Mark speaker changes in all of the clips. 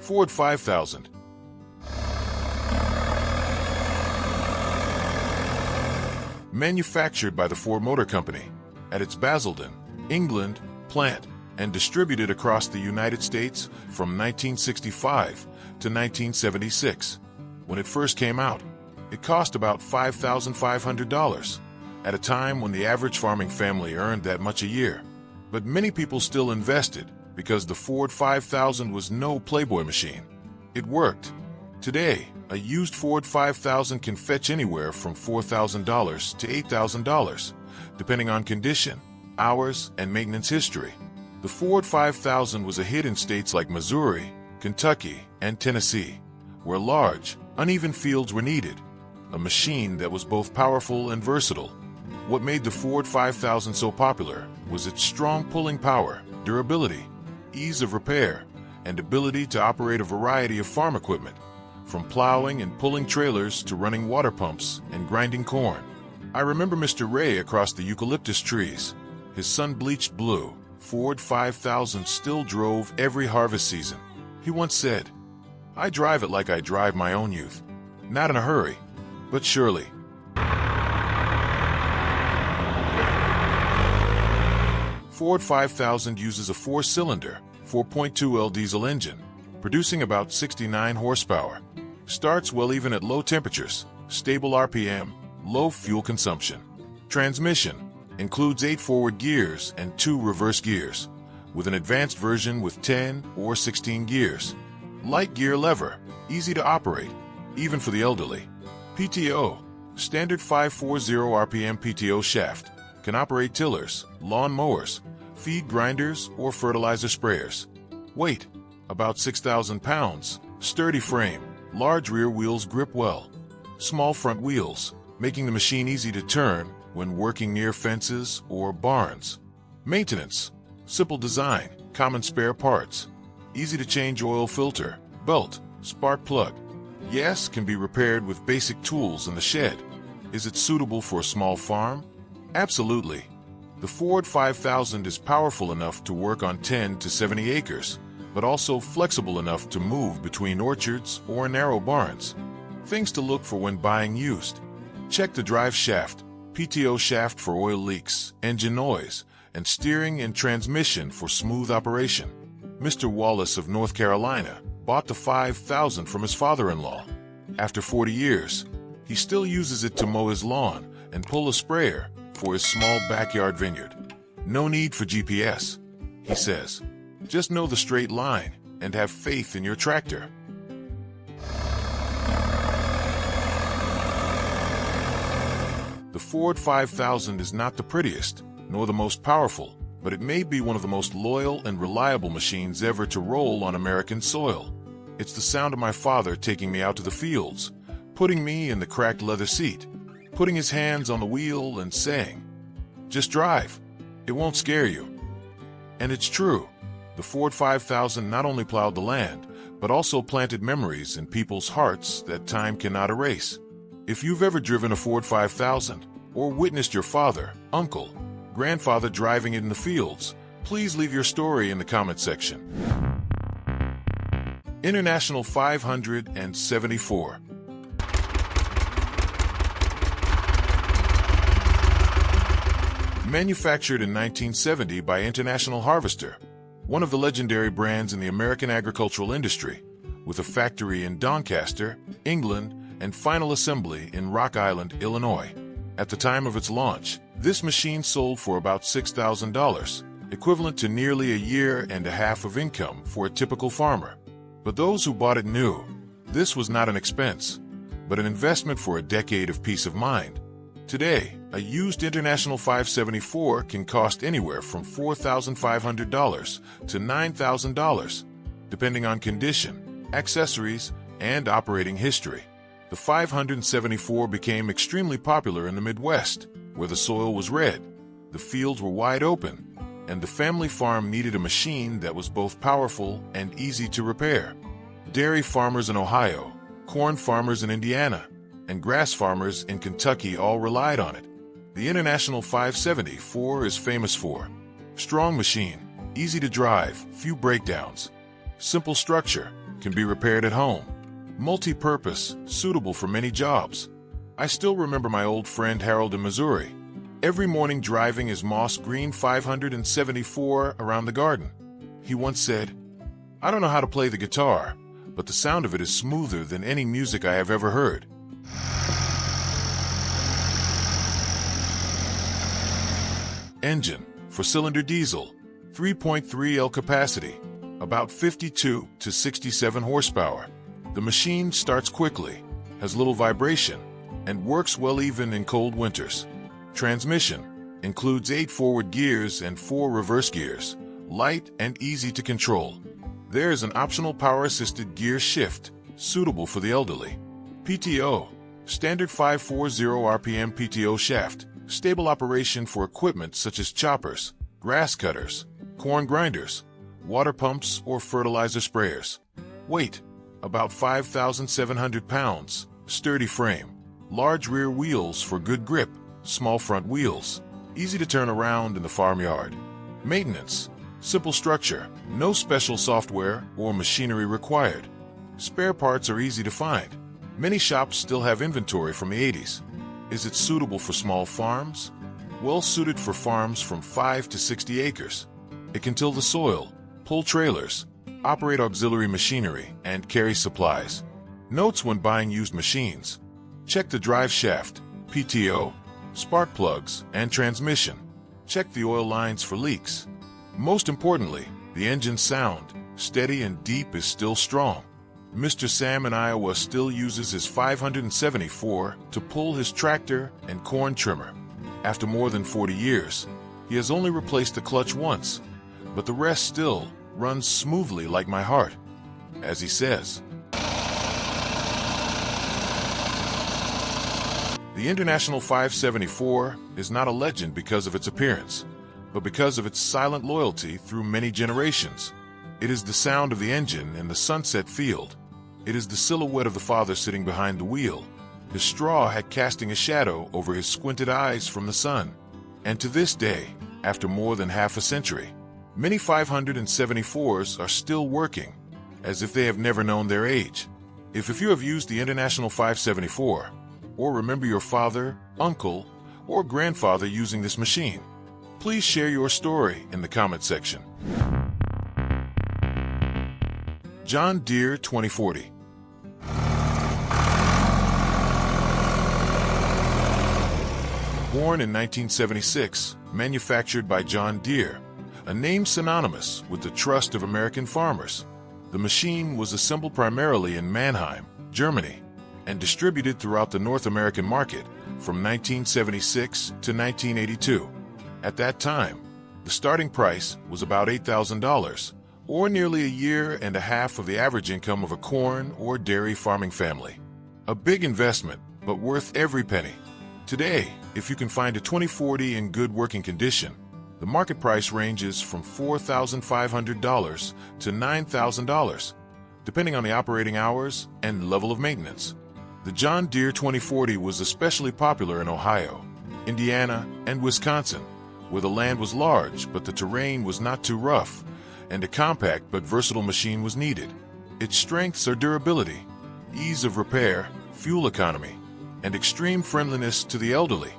Speaker 1: Ford 5000. Manufactured by the Ford Motor Company at its Basildon, England, plant and distributed across the United States from 1965 to 1976. When it first came out, it cost about $5,500 at a time when the average farming family earned that much a year. But many people still invested because the Ford 5000 was no Playboy machine. It worked. Today, a used Ford 5000 can fetch anywhere from $4,000 to $8,000, depending on condition, hours, and maintenance history. The Ford 5000 was a hit in states like Missouri, Kentucky, and Tennessee, where large, uneven fields were needed. A machine that was both powerful and versatile. What made the Ford 5000 so popular was its strong pulling power, durability, ease of repair, and ability to operate a variety of farm equipment, from plowing and pulling trailers to running water pumps and grinding corn. I remember Mr. Ray across the eucalyptus trees. His sun-bleached blue Ford 5000 still drove every harvest season. He once said, "I drive it like I drive my own youth. Not in a hurry, but surely." Ford 5000 uses a four-cylinder, 4.2L diesel engine, producing about 69 horsepower. Starts well even at low temperatures, stable RPM, low fuel consumption. Transmission includes 8 forward gears and 2 reverse gears, with an advanced version with 10 or 16 gears. Light gear lever, easy to operate, even for the elderly. PTO, standard 540 RPM PTO shaft, can operate tillers, lawn mowers, feed grinders, or fertilizer sprayers. Weight, about 6,000 pounds, sturdy frame, large rear wheels grip well, small front wheels, making the machine easy to turn when working near fences or barns. Maintenance, simple design, common spare parts, easy to change oil filter, belt, spark plug. Yes, can be repaired with basic tools in the shed. Is it suitable for a small farm? Absolutely. The Ford 5000 is powerful enough to work on 10 to 70 acres, but also flexible enough to move between orchards or narrow barns. Things to look for when buying used. Check the drive shaft, PTO shaft for oil leaks, engine noise, and steering and transmission for smooth operation. Mr. Wallace of North Carolina bought the 5000 from his father-in-law. After 40 years, he still uses it to mow his lawn and pull a sprayer for his small backyard vineyard. No need for GPS, he says. Just know the straight line and have faith in your tractor. The Ford 5000 is not the prettiest, nor the most powerful, but it may be one of the most loyal and reliable machines ever to roll on American soil. It's the sound of my father taking me out to the fields, putting me in the cracked leather seat, putting his hands on the wheel and saying, "Just drive. It won't scare you." And it's true. The Ford 5000 not only plowed the land, but also planted memories in people's hearts that time cannot erase. If you've ever driven a Ford 5000, or witnessed your father, uncle, grandfather driving it in the fields, please leave your story in the comment section. International 574. Manufactured in 1970 by International Harvester, one of the legendary brands in the American agricultural industry, with a factory in Doncaster, England, and final assembly in Rock Island, Illinois. At the time of its launch, this machine sold for about $6,000, equivalent to nearly a year and a half of income for a typical farmer. But those who bought it knew this was not an expense, but an investment for a decade of peace of mind. Today, a used International 574 can cost anywhere from $4,500 to $9,000, depending on condition, accessories, and operating history. The 574 became extremely popular in the Midwest, where the soil was red, the fields were wide open, and the family farm needed a machine that was both powerful and easy to repair. Dairy farmers in Ohio, corn farmers in Indiana, and grass farmers in Kentucky all relied on it. The International 574 is famous for strong machine, easy to drive, few breakdowns, simple structure, can be repaired at home. Multi-purpose, suitable for many jobs. I still remember my old friend Harold in Missouri. Every morning driving his moss green 574 around the garden. He once said, "I don't know how to play the guitar, but the sound of it is smoother than any music I have ever heard." Engine, 4-cylinder diesel, 3.3 L capacity, about 52 to 67 horsepower. The machine starts quickly, has little vibration, and works well even in cold winters. Transmission includes 8 forward gears and 4 reverse gears, light and easy to control. There is an optional power-assisted gear shift, suitable for the elderly. PTO, standard 540 RPM PTO shaft, stable operation for equipment such as choppers, grass cutters, corn grinders, water pumps, or fertilizer sprayers. Weight, about 5,700 pounds, sturdy frame, large rear wheels for good grip, small front wheels, easy to turn around in the farmyard. Maintenance, simple structure, no special software or machinery required. Spare parts are easy to find. Many shops still have inventory from the 80s. Is it suitable for small farms? Well suited for farms from 5 to 60 acres. It can till the soil, pull trailers, operate auxiliary machinery, and carry supplies. Notes when buying used machines: check the drive shaft, PTO, spark plugs, and transmission. Check the oil lines for leaks. Most importantly, the engine's sound, steady and deep, is still strong. Mr. Sam in Iowa still uses his 574 to pull his tractor and corn trimmer. After more than 40 years, he has only replaced the clutch once, but the rest still runs smoothly like my heart. As he says, the International 574 is not a legend because of its appearance, but because of its silent loyalty through many generations. It is the sound of the engine in the sunset field. It is the silhouette of the father sitting behind the wheel, his straw hat casting a shadow over his squinted eyes from the sun. And to this day, after more than half a century, many 574s are still working, as if they have never known their age. If you have used the International 574, or remember your father, uncle, or grandfather using this machine, please share your story in the comment section. John Deere 2040. Born in 1976, manufactured by John Deere, a name synonymous with the trust of American farmers. The machine was assembled primarily in Mannheim, Germany, and distributed throughout the North American market from 1976 to 1982. At that time, the starting price was about $8,000, or nearly a year and a half of the average income of a corn or dairy farming family. A big investment, but worth every penny. Today, if you can find a 2040 in good working condition, the market price ranges from $4,500 to $9,000, depending on the operating hours and level of maintenance. The John Deere 2040 was especially popular in Ohio, Indiana, and Wisconsin, where the land was large but the terrain was not too rough, and a compact but versatile machine was needed. Its strengths are durability, ease of repair, fuel economy, and extreme friendliness to the elderly.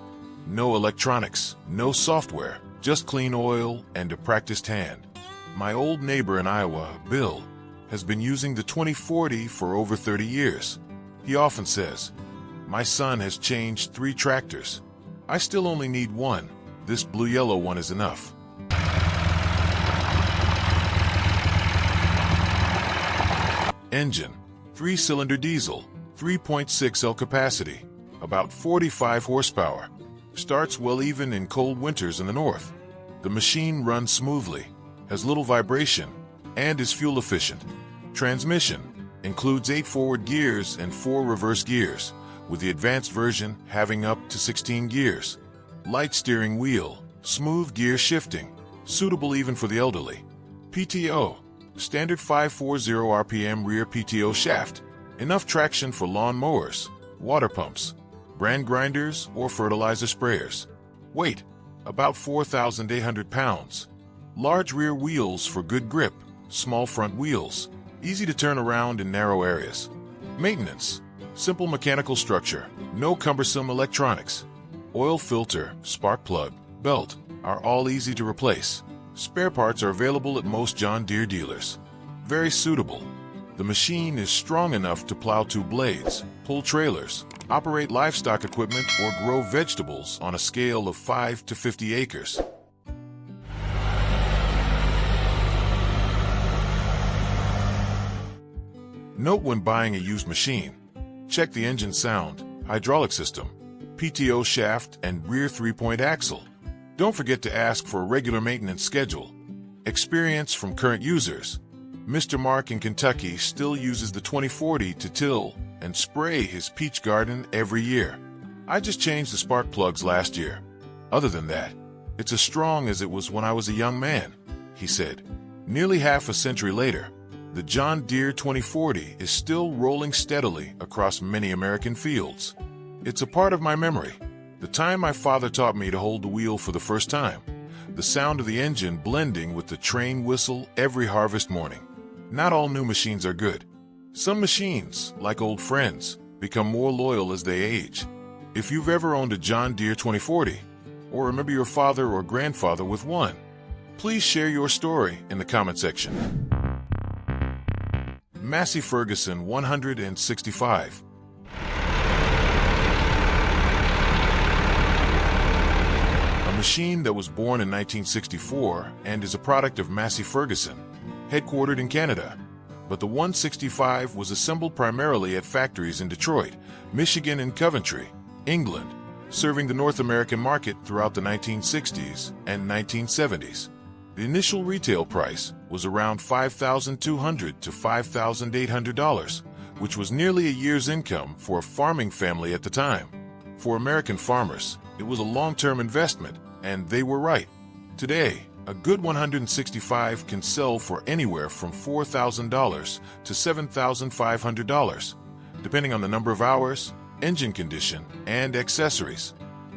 Speaker 1: No electronics, no software, just clean oil and a practiced hand. My old neighbor in Iowa, Bill, has been using the 2040 for over 30 years. He often says, "My son has changed 3 tractors. I still only need one. This blue-yellow one is enough." Engine, 3-cylinder diesel, 3.6 L capacity, about 45 horsepower. Starts well even in cold winters in the north. The machine runs smoothly, has little vibration, and is fuel efficient. Transmission includes 8 forward gears and 4 reverse gears, with the advanced version having up to 16 gears. Light steering wheel, smooth gear shifting, suitable even for the elderly. PTO, standard 540 RPM rear PTO shaft, enough traction for lawn mowers, water pumps, brand grinders, or fertilizer sprayers. Weight, about 4,800 pounds. Large rear wheels for good grip, small front wheels, easy to turn around in narrow areas. Maintenance, simple mechanical structure, no cumbersome electronics. Oil filter, spark plug, belt are all easy to replace. Spare parts are available at most John Deere dealers. Very suitable. The machine is strong enough to plow 2 blades, pull trailers, operate livestock equipment, or grow vegetables on a scale of 5 to 50 acres. Note when buying a used machine, check the engine sound, hydraulic system, PTO shaft, and rear 3-point axle. Don't forget to ask for a regular maintenance schedule. Experience from current users. Mr. Mark in Kentucky still uses the 2040 to till and spray his peach garden every year. I just changed the spark plugs last year. Other than that, it's as strong as it was when I was a young man, he said. Nearly half a century later, the John Deere 2040 is still rolling steadily across many American fields. It's a part of my memory. The time my father taught me to hold the wheel for the first time. The sound of the engine blending with the train whistle every harvest morning. Not all new machines are good. Some machines, like old friends, become more loyal as they age. If you've ever owned a John Deere 2040, or remember your father or grandfather with one, please share your story in the comment section. Massey Ferguson 165. A machine that was born in 1964 and is a product of Massey Ferguson, headquartered in Canada. But the 165 was assembled primarily at factories in Detroit, Michigan, and Coventry, England, serving the North American market throughout the 1960s and 1970s. The initial retail price was around $5,200 to $5,800, which was nearly a year's income for a farming family at the time. For American farmers, it was a long-term investment, and they were right. Today, a good 165 can sell for anywhere from $4,000 to $7,500, depending on the number of hours, engine condition, and accessories.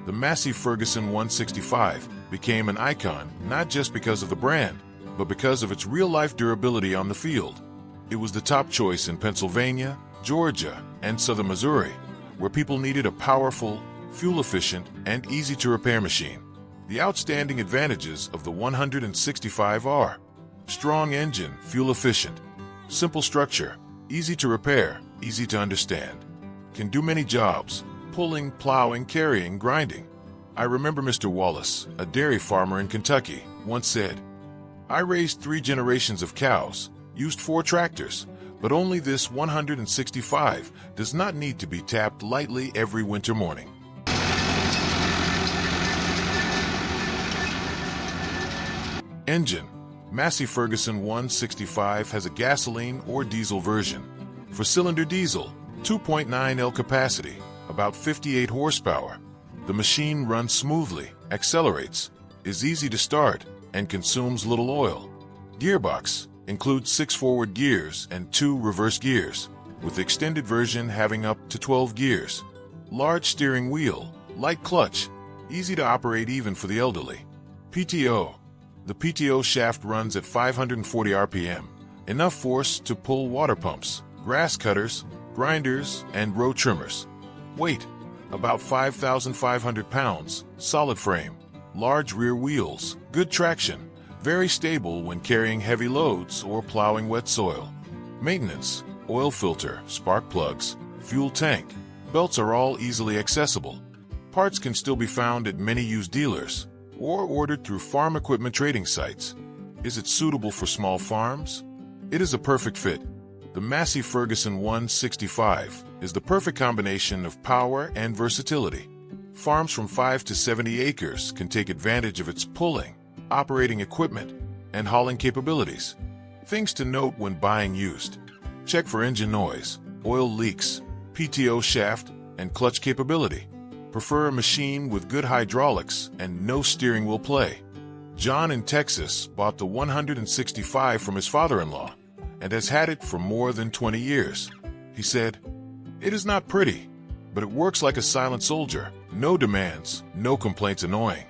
Speaker 1: The Massey Ferguson 165 became an icon not just because of the brand, but because of its real-life durability on the field. It was the top choice in Pennsylvania, Georgia, and southern Missouri, where people needed a powerful, fuel-efficient, and easy-to-repair machine. The outstanding advantages of the 165 are: strong engine, fuel-efficient; simple structure, easy to repair, easy to understand; can do many jobs: pulling, plowing, carrying, grinding. I remember Mr. Wallace, a dairy farmer in Kentucky, once said, "I raised 3 generations of cows, used 4 tractors, but only this 165 does not need to be tapped lightly every winter morning." Engine. Massey Ferguson 165 has a gasoline or diesel version. For cylinder diesel, 2.9 L capacity, about 58 horsepower. The machine runs smoothly, accelerates, is easy to start, and consumes little oil. Gearbox includes 6 forward gears and 2 reverse gears, with the extended version having up to 12 gears. Large steering wheel, light clutch, easy to operate even for the elderly. PTO. The PTO shaft runs at 540 RPM, enough force to pull water pumps, grass cutters, grinders, and row trimmers. Weight, about 5,500 pounds, solid frame, large rear wheels, good traction, very stable when carrying heavy loads or plowing wet soil. Maintenance, oil filter, spark plugs, fuel tank, belts are all easily accessible. Parts can still be found at many used dealers, or ordered through farm equipment trading sites. Is it suitable for small farms? It is a perfect fit. The Massey Ferguson 165 is the perfect combination of power and versatility. Farms from 5 to 70 acres can take advantage of its pulling, operating equipment, and hauling capabilities. Things to note when buying used. Check for engine noise, oil leaks, PTO shaft, and clutch capability. Prefer a machine with good hydraulics and no steering wheel play. John in Texas bought the 165 from his father-in-law and has had it for more than 20 years. He said, "It is not pretty, but it works like a silent soldier. No demands, no complaints annoying."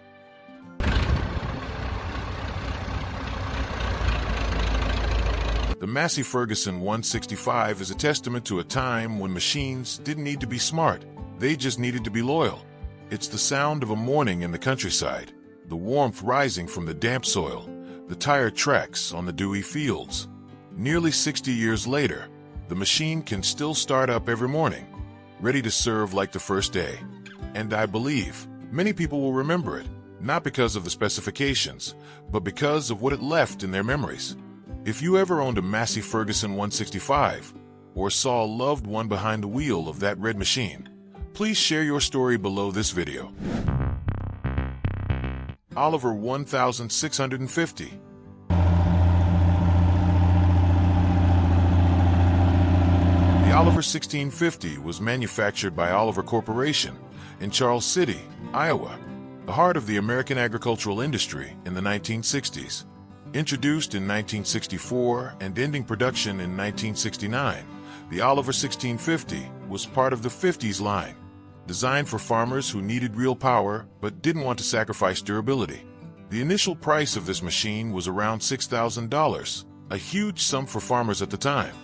Speaker 1: The Massey Ferguson 165 is a testament to a time when machines didn't need to be smart, they just needed to be loyal. It's the sound of a morning in the countryside, the warmth rising from the damp soil, the tire tracks on the dewy fields. Nearly 60 years later, the machine can still start up every morning, ready to serve like the first day. And I believe many people will remember it, not because of the specifications, but because of what it left in their memories. If you ever owned a Massey Ferguson 165 or saw a loved one behind the wheel of that red machine, please share your story below this video. Oliver 1650. The Oliver 1650 was manufactured by Oliver Corporation in Charles City, Iowa, the heart of the American agricultural industry in the 1960s. Introduced in 1964 and ending production in 1969, the Oliver 1650 was part of the 50s line, designed for farmers who needed real power but didn't want to sacrifice durability. The initial price of this machine was around $6,000, a huge sum for farmers at the time,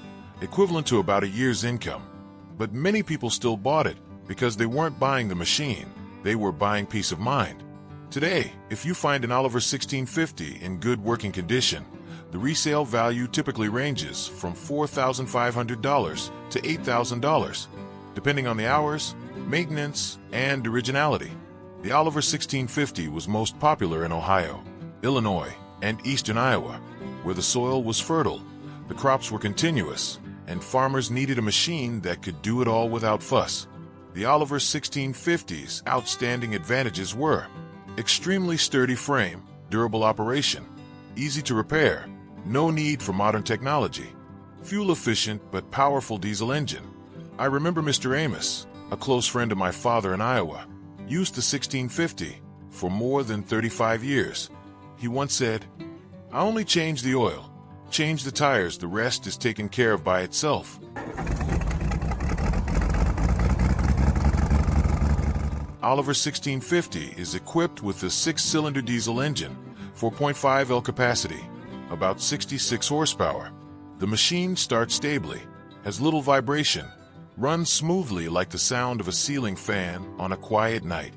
Speaker 1: equivalent to about a year's income. But many people still bought it because they weren't buying the machine, they were buying peace of mind. Today, if you find an Oliver 1650 in good working condition, the resale value typically ranges from $4,500 to $8,000, depending on the hours, maintenance, and originality. The Oliver 1650 was most popular in Ohio, Illinois, and eastern Iowa, where the soil was fertile, the crops were continuous, and farmers needed a machine that could do it all without fuss. The Oliver 1650's outstanding advantages were extremely sturdy frame, durable operation, easy to repair, no need for modern technology, fuel-efficient but powerful diesel engine. I remember Mr. Amos, a close friend of my father in Iowa, used the 1650 for more than 35 years. He once said, "I only change the oil, change the tires, the rest is taken care of by itself." Oliver 1650 is equipped with a 6-cylinder diesel engine, 4.5 L capacity, about 66 horsepower. The machine starts stably, has little vibration, runs smoothly like the sound of a ceiling fan on a quiet night.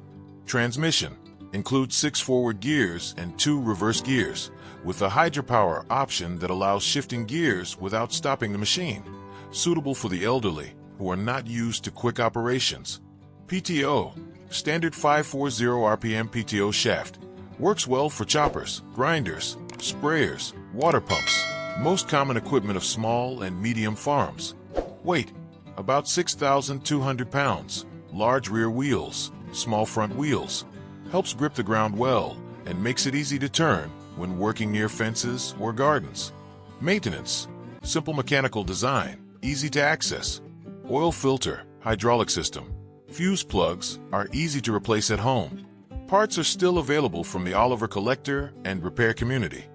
Speaker 1: Transmission includes 6 forward gears and 2 reverse gears, with a hydropower option that allows shifting gears without stopping the machine, suitable for the elderly who are not used to quick operations. PTO, standard 540 RPM PTO shaft, works well for choppers, grinders, sprayers, water pumps, most common equipment of small and medium farms. Weight, about 6,200 pounds, large rear wheels, small front wheels, helps grip the ground well and makes it easy to turn when working near fences or gardens. Maintenance, simple mechanical design, easy to access. Oil filter, hydraulic system, fuse plugs are easy to replace at home. Parts are still available from the Oliver collector and repair community.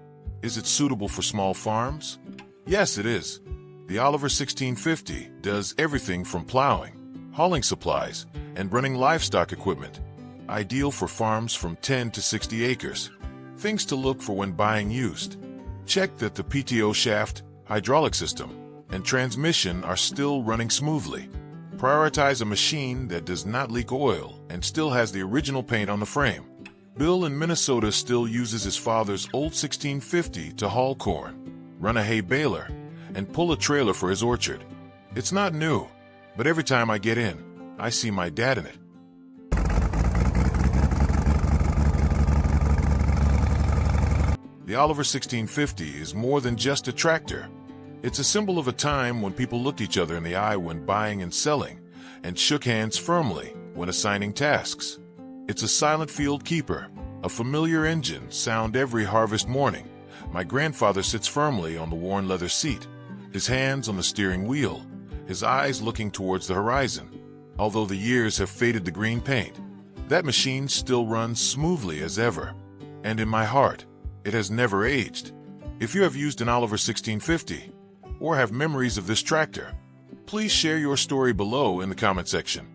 Speaker 1: Is it suitable for small farms? Yes, it is. The Oliver 1650 does everything from plowing, hauling supplies, and running livestock equipment. Ideal for farms from 10 to 60 acres. Things to look for when buying used. Check that the PTO shaft, hydraulic system, and transmission are still running smoothly. Prioritize a machine that does not leak oil and still has the original paint on the frame. Bill in Minnesota still uses his father's old 1650 to haul corn, run a hay baler, and pull a trailer for his orchard. It's not new, but every time I get in, I see my dad in it. The Oliver 1650 is more than just a tractor. It's a symbol of a time when people looked each other in the eye when buying and selling, and shook hands firmly when assigning tasks. It's a silent field keeper, a familiar engine sound every harvest morning. My grandfather sits firmly on the worn leather seat, his hands on the steering wheel, his eyes looking towards the horizon. Although the years have faded the green paint, that machine still runs smoothly as ever. And in my heart, it has never aged. If you have used an Oliver 1650, or have memories of this tractor, please share your story below in the comment section.